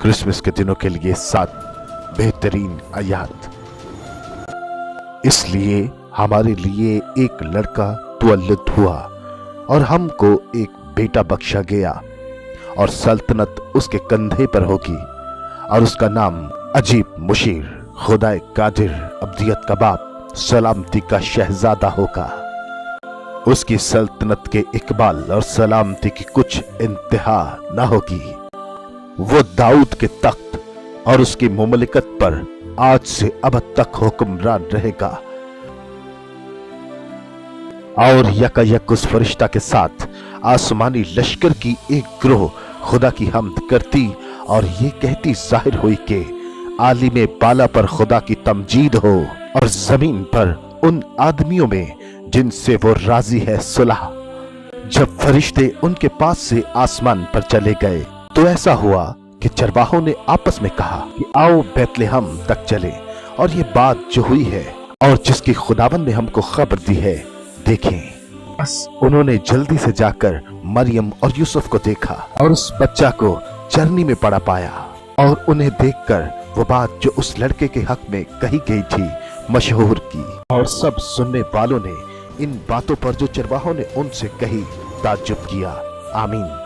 Christmas के दिनों के लिए 7 बेहतरीन आयात। इसलिए हमारे लिए एक लड़का तुवल्लुद हुआ और हमको एक बेटा बख्शा गया और सल्तनत उसके कंधे पर होगी और उसका नाम अजीब मुशीर, खुदाए कादिर, अब्दियत का बाप, सलामती का शहजादा होगा। उसकी सल्तनत के इकबाल और सलामती की कुछ इंतहा न होगी। वो दाऊद के तख्त और उसकी मुमलिकत पर आज से अब तक हुक्मरान रहेगा। और यकायक उस फरिश्ता के साथ आसमानी लश्कर की एक ग्रोह खुदा की हम्द करती और ये कहती जाहिर हुई कि आलिम बाला पर खुदा की तमजीद हो और जमीन पर उन आदमियों में जिनसे वो राजी है सुलह। जब फरिश्ते उनके पास से आसमान पर चले गए तो ऐसा हुआ कि चरवाहों ने आपस में कहा कि आओ बैतलहम तक चले और ये बात जो हुई है और जिसकी खुदावन ने हमको खबर दी है देखें। बस उन्होंने जल्दी से जाकर मरियम और यूसुफ को देखा और उस बच्चा को चरनी में पड़ा पाया और उन्हें देखकर वो बात जो उस लड़के के हक में कही गई थी मशहूर की। और सब सुनने वालों ने इन बातों पर जो चरवाहों ने उनसे कही ताज्जुब किया। आमीन।